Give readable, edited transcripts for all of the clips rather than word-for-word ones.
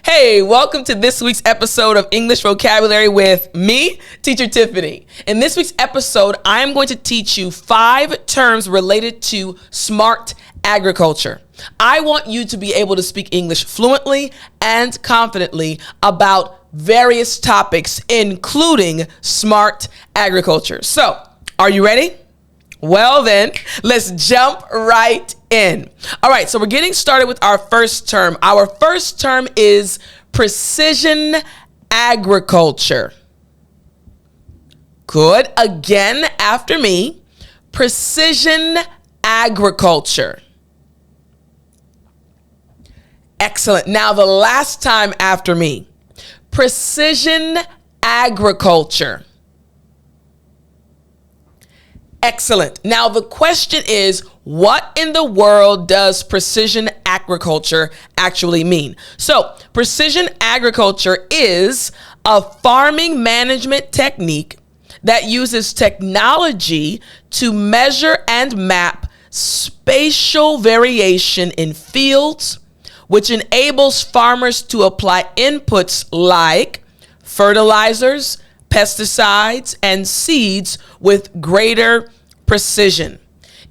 Hey, welcome to this week's episode of English Vocabulary with me, Teacher Tiffani. In this week's episode, I am going to teach you 5 terms related to smart agriculture. I want you to be able to speak English fluently and confidently about various topics, including smart agriculture. So, are you ready? Well then, let's jump right in. All right, so we're getting started with our first term. Our first term is precision agriculture. Good. Again, after me. Precision agriculture. Excellent. Now the last time after me. Precision agriculture. Excellent. Now the question is, what in the world does precision agriculture actually mean? So, precision agriculture is a farming management technique that uses technology to measure and map spatial variation in fields, which enables farmers to apply inputs like fertilizers, pesticides, and seeds with greater precision.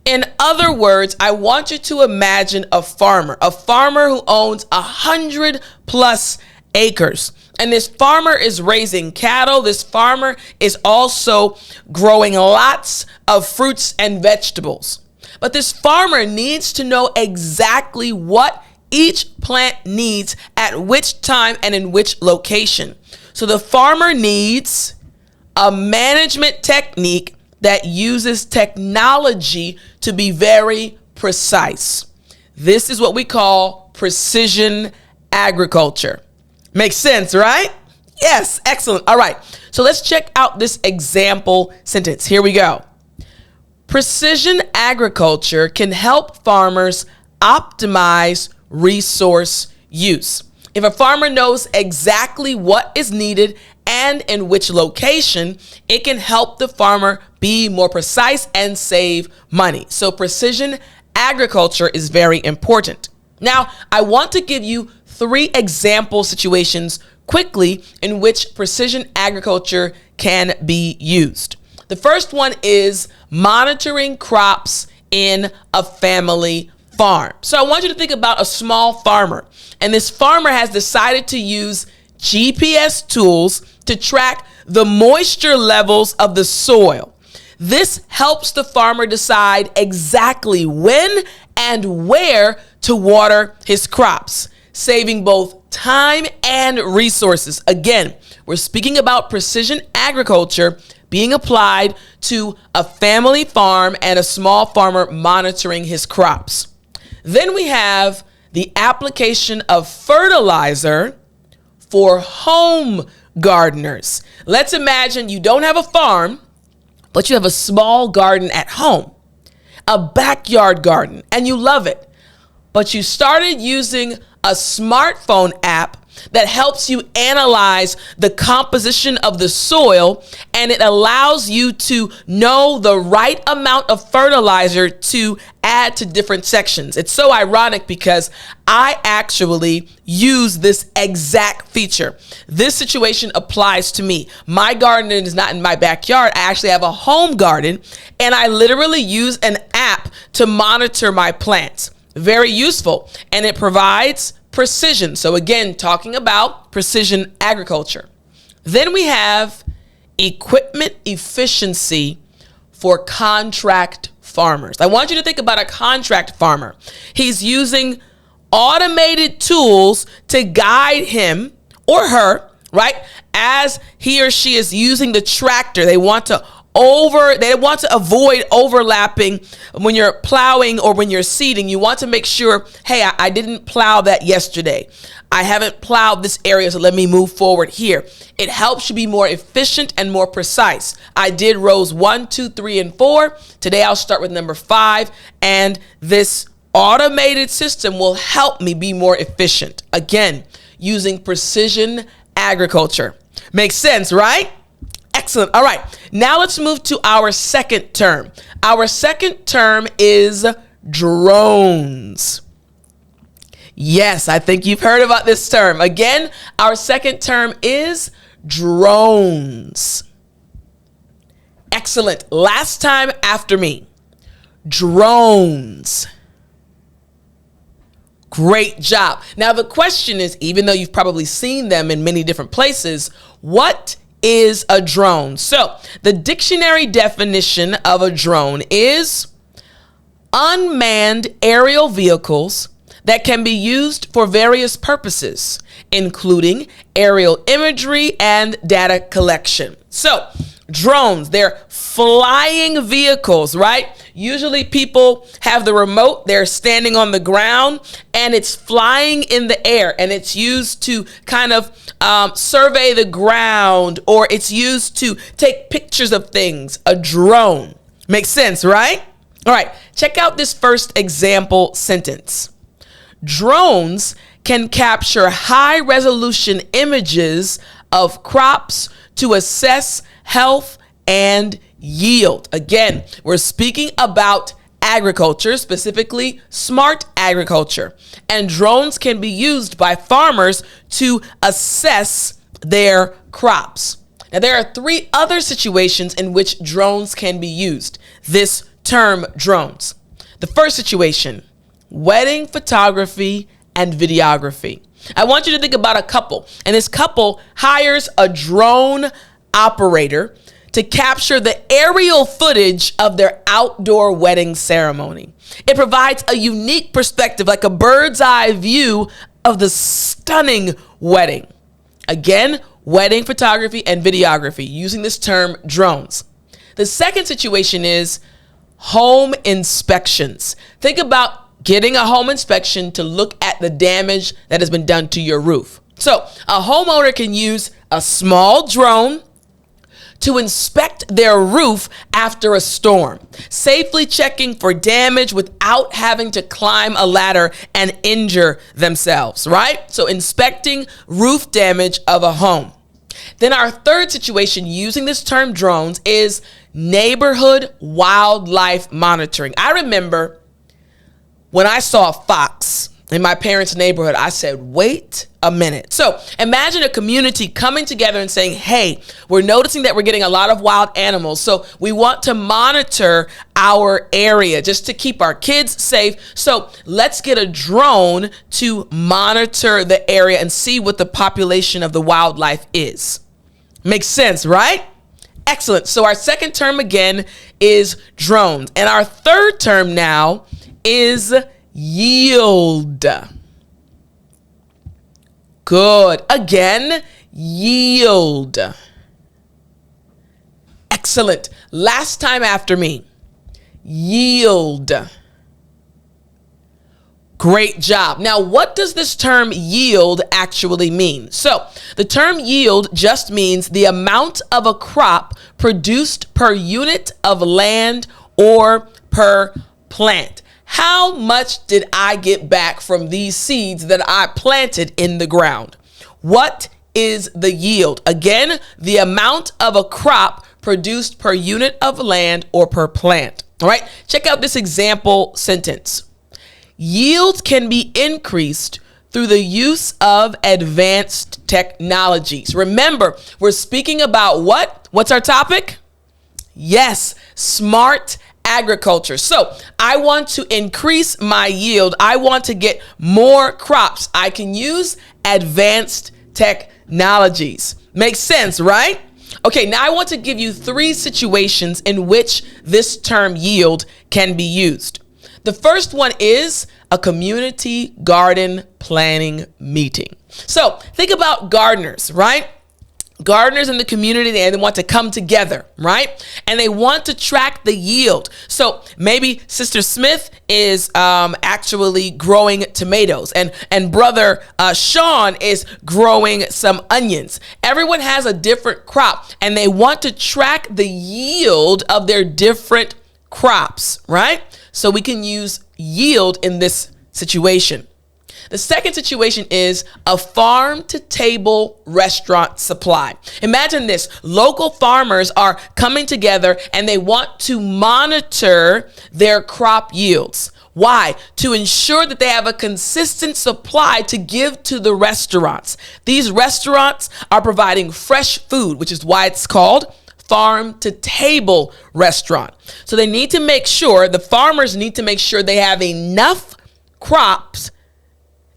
In other words, I want you to imagine a farmer who owns 100+ acres. And this farmer is raising cattle. This farmer is also growing lots of fruits and vegetables. But this farmer needs to know exactly what each plant needs at which time and in which location. So the farmer needs a management technique that uses technology to be very precise. This is what we call precision agriculture. Makes sense, right? Yes, excellent. All right, so let's check out this example sentence. Here we go. Precision agriculture can help farmers optimize resource use. If a farmer knows exactly what is needed and in which location, it can help the farmer be more precise and save money. So precision agriculture is very important. Now, I want to give you 3 example situations quickly in which precision agriculture can be used. The first one is monitoring crops in a family farm. So I want you to think about a small farmer, and this farmer has decided to use GPS tools to track the moisture levels of the soil. This helps the farmer decide exactly when and where to water his crops, saving both time and resources. Again, we're speaking about precision agriculture being applied to a family farm and a small farmer monitoring his crops. Then we have the application of fertilizer for home gardeners. Let's imagine you don't have a farm, but you have a small garden at home, a backyard garden, and you love it. But you started using a smartphone app that helps you analyze the composition of the soil, and it allows you to know the right amount of fertilizer to add to different sections. It's so ironic because I actually use this exact feature. This situation applies to me. My garden is not in my backyard. I actually have a home garden, and I literally use an app to monitor my plants. Very useful, and it provides precision. So again, talking about precision agriculture. Then we have equipment efficiency for contract farmers. I want you to think about a contract farmer. He's using automated tools to guide him or her, right? As he or she is using the tractor, they want to avoid overlapping when you're plowing or when you're seeding. You want to make sure, hey, I didn't plow that yesterday. I haven't plowed this area, so let me move forward here. It helps you be more efficient and more precise. I did rows 1, 2, 3, and 4. Today I'll start with number 5, and this automated system will help me be more efficient. Again, using precision agriculture. Makes sense, right? Excellent. All right. Now let's move to our second term. Our second term is drones. Yes, I think you've heard about this term. Again, our second term is drones. Excellent. Last time after me. Drones. Great job. Now the question is, even though you've probably seen them in many different places, what is a drone? So the dictionary definition of a drone is unmanned aerial vehicles that can be used for various purposes, including aerial imagery and data collection. So drones, they're flying vehicles, right? Usually people have the remote, they're standing on the ground, and it's flying in the air, and it's used to kind of survey the ground, or it's used to take pictures of things. A drone. Makes sense, right? All right, check out this first example sentence. Drones can capture high-resolution images of crops to assess health and yield. Again, we're speaking about agriculture, specifically smart agriculture. And drones can be used by farmers to assess their crops. Now, there are three other situations in which drones can be used. This term, drones. The first situation, wedding photography and videography. I want you to think about a couple, and this couple hires a drone operator to capture the aerial footage of their outdoor wedding ceremony. It provides a unique perspective, like a bird's eye view of the stunning wedding. Again, wedding photography and videography, using this term, drones. The second situation is home inspections. Think about getting a home inspection to look at the damage that has been done to your roof. So a homeowner can use a small drone to inspect their roof after a storm, safely checking for damage without having to climb a ladder and injure themselves, right? So inspecting roof damage of a home. Then our third situation using this term drones is neighborhood wildlife monitoring. I remember when I saw a fox in my parents' neighborhood, I said, wait a minute. So imagine a community coming together and saying, hey, we're noticing that we're getting a lot of wild animals. So we want to monitor our area just to keep our kids safe. So let's get a drone to monitor the area and see what the population of the wildlife is. Makes sense, right? Excellent. So our second term again is drones. And our third term now is yield. Good. Again, yield. Excellent. Last time after me. Yield. Great job. Now, what does this term yield actually mean? So the term yield just means the amount of a crop produced per unit of land or per plant. How much did I get back from these seeds that I planted in the ground? What is the yield? Again, the amount of a crop produced per unit of land or per plant. All right, check out this example sentence. Yields can be increased through the use of advanced technologies. Remember, we're speaking about what? What's our topic? Yes, smart agriculture. So I want to increase my yield. I want to get more crops. I can use advanced technologies. Makes sense, right? Okay, now I want to give you three situations in which this term yield can be used. The first one is a community garden planning meeting. So think about gardeners, right? Gardeners in the community, they want to come together, right? And they want to track the yield. So maybe Sister Smith is actually growing tomatoes, and Brother Sean is growing some onions. Everyone has a different crop, and they want to track the yield of their different crops, right? So we can use yield in this situation. The second situation is a farm-to-table restaurant supply. Imagine this. Local farmers are coming together and they want to monitor their crop yields. Why? To ensure that they have a consistent supply to give to the restaurants. These restaurants are providing fresh food, which is why it's called farm to table restaurant. So they need to make sure, the farmers need to make sure they have enough crops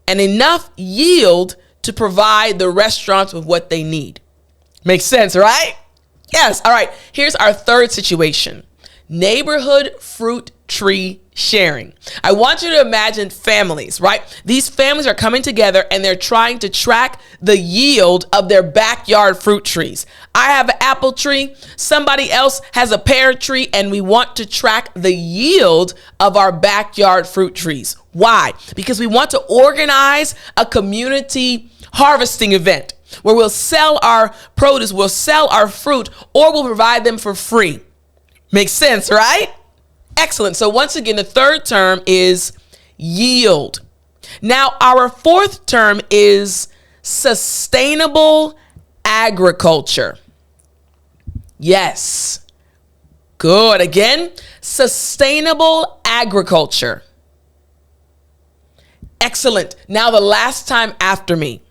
and enough yield to provide the restaurants with what they need. Makes sense, right? Yes. All right. Here's our third situation. Neighborhood fruit tree sharing. I want you to imagine families, right? These families are coming together and they're trying to track the yield of their backyard fruit trees. I have an apple tree, somebody else has a pear tree, and we want to track the yield of our backyard fruit trees. Why? Because we want to organize a community harvesting event where we'll sell our produce, we'll sell our fruit, or we'll provide them for free. Makes sense, right? Excellent. So once again, the third term is yield. Now, our fourth term is sustainable agriculture. Yes. Good. Again, sustainable agriculture. Excellent. Now, the last time after me.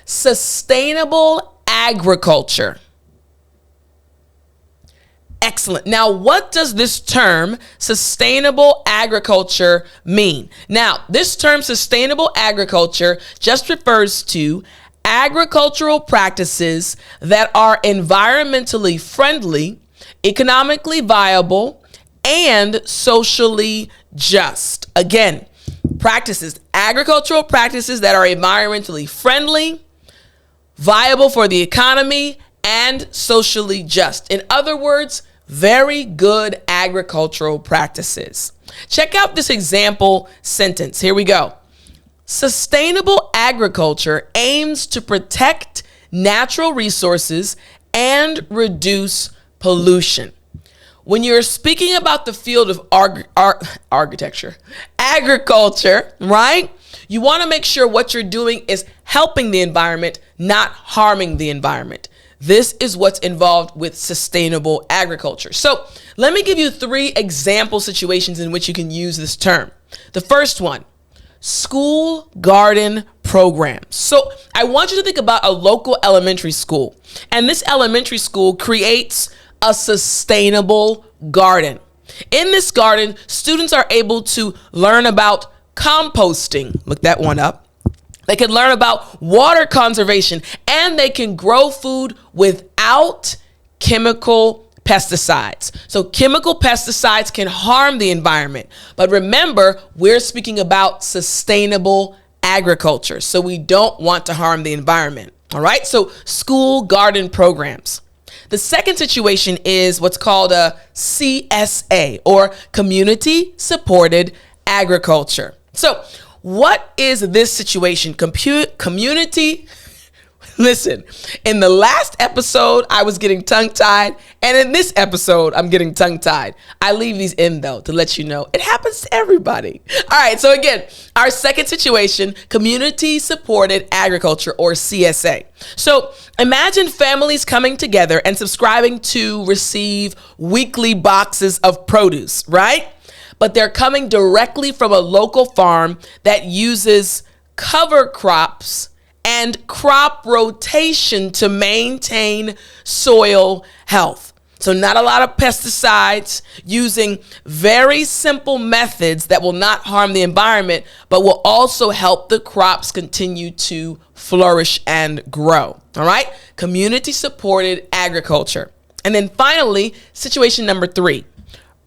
Sustainable agriculture. Excellent. Now, what does this term sustainable agriculture mean? Now, this term sustainable agriculture just refers to agricultural practices that are environmentally friendly, economically viable, and socially just. Again, agricultural practices that are environmentally friendly, viable for the economy, and socially just. In other words, very good agricultural practices. Check out this example sentence. Here we go. Sustainable agriculture aims to protect natural resources and reduce pollution. When you're speaking about the field of agriculture, right? You want to make sure what you're doing is helping the environment, not harming the environment. This is what's involved with sustainable agriculture. So let me give you 3 example situations in which you can use this term. The first one, school garden programs. So I want you to think about a local elementary school, and this elementary school creates a sustainable garden. In this garden, students are able to learn about composting. Look that one up. They can learn about water conservation, and they can grow food without chemical pesticides. So chemical pesticides can harm the environment. But remember, we're speaking about sustainable agriculture. So we don't want to harm the environment. All right. So school garden programs. The second situation is what's called a CSA, or community supported agriculture. So what is this situation? Community. Listen, in the last episode, I was getting tongue-tied, and in this episode, I'm getting tongue-tied. I leave these in, though, to let you know it happens to everybody. All right, so again, our second situation, community-supported agriculture, or CSA. So imagine families coming together and subscribing to receive weekly boxes of produce, right? But they're coming directly from a local farm that uses cover crops and crop rotation to maintain soil health. So not a lot of pesticides, using very simple methods that will not harm the environment, but will also help the crops continue to flourish and grow. All right? Community supported agriculture. And then finally, situation number 3,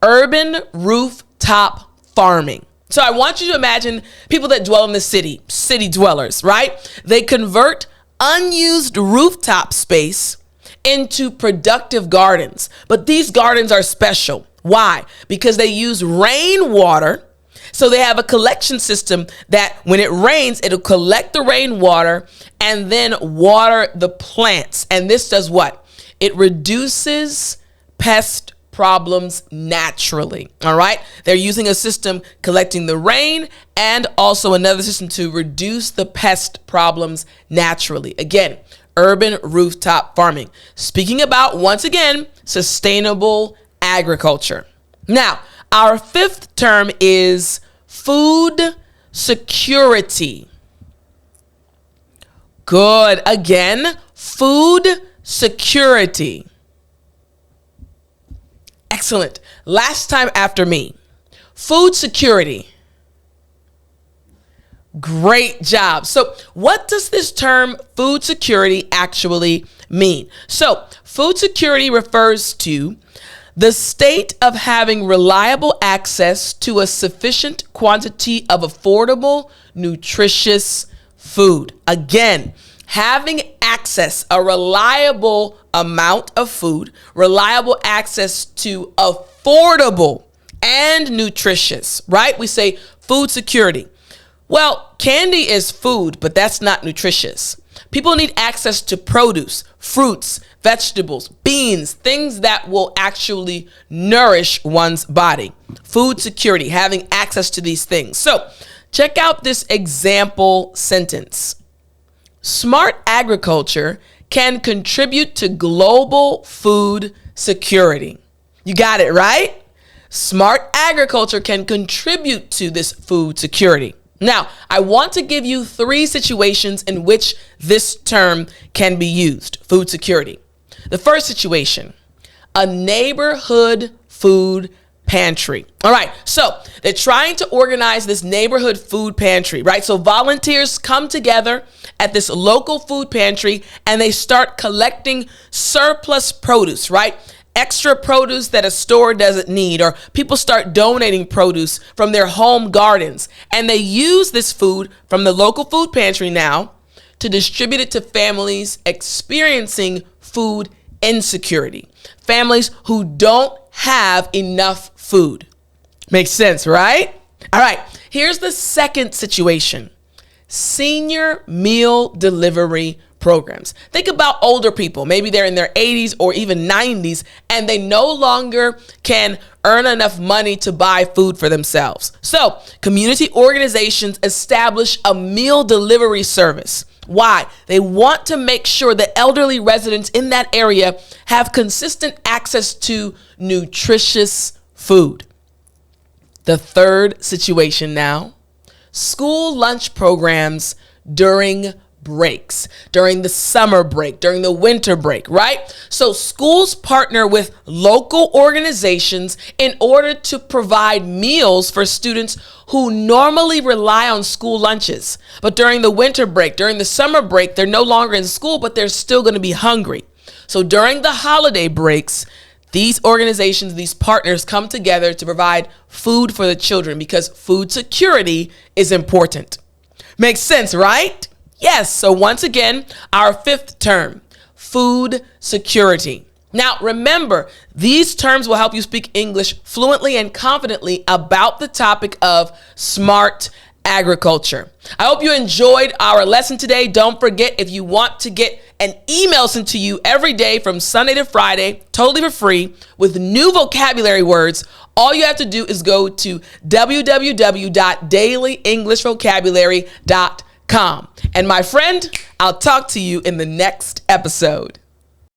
urban rooftop farming. So I want you to imagine people that dwell in the city dwellers, right? They convert unused rooftop space into productive gardens. But these gardens are special. Why? Because they use rainwater. So they have a collection system that when it rains, it'll collect the rainwater and then water the plants. And this does what? It reduces pest problems naturally. All right. They're using a system collecting the rain and also another system to reduce the pest problems naturally. Again, urban rooftop farming. Speaking about, once again, sustainable agriculture. Now, our 5th term is Food security. Good. Again, food security. Excellent. Last time after me. Food security. Great job. So what does this term food security actually mean? So food security refers to the state of having reliable access to a sufficient quantity of affordable, nutritious food. Again, having access, a reliable amount of food, reliable access to affordable and nutritious, right? We say food security. Well, candy is food, but that's not nutritious. People need access to produce, fruits, vegetables, beans, things that will actually nourish one's body. Food security, having access to these things. So check out this example sentence. Smart agriculture can contribute to global food security. You got it, right? Smart agriculture can contribute to this food security. Now, I want to give you 3 situations in which this term can be used, food security. The first situation, a neighborhood food pantry. All right, so they're trying to organize this neighborhood food pantry, right? So volunteers come together at this local food pantry and they start collecting surplus produce, right? Extra produce that a store doesn't need, or people start donating produce from their home gardens. And they use this food from the local food pantry now to distribute it to families experiencing food insecurity, families who don't have enough food. Makes sense, right? All right, here's the second situation. Senior meal delivery programs. Think about older people. Maybe they're in their 80s or even 90s, and they no longer can earn enough money to buy food for themselves. So community organizations establish a meal delivery service. Why? They want to make sure that elderly residents in that area have consistent access to nutritious food. The third situation now, school lunch programs during breaks, during the summer break, during the winter break, right? So schools partner with local organizations in order to provide meals for students who normally rely on school lunches. But during the winter break, during the summer break, they're no longer in school, but they're still going to be hungry. So during the holiday breaks, these organizations, these partners come together to provide food for the children because food security is important. Makes sense, right? Yes, so once again, our 5th term, food security. Now, remember, these terms will help you speak English fluently and confidently about the topic of smart agriculture. I hope you enjoyed our lesson today. Don't forget, if you want to get an email sent to you every day from Sunday to Friday, totally for free, with new vocabulary words, all you have to do is go to www.dailyenglishvocabulary.com. And my friend, I'll talk to you in the next episode.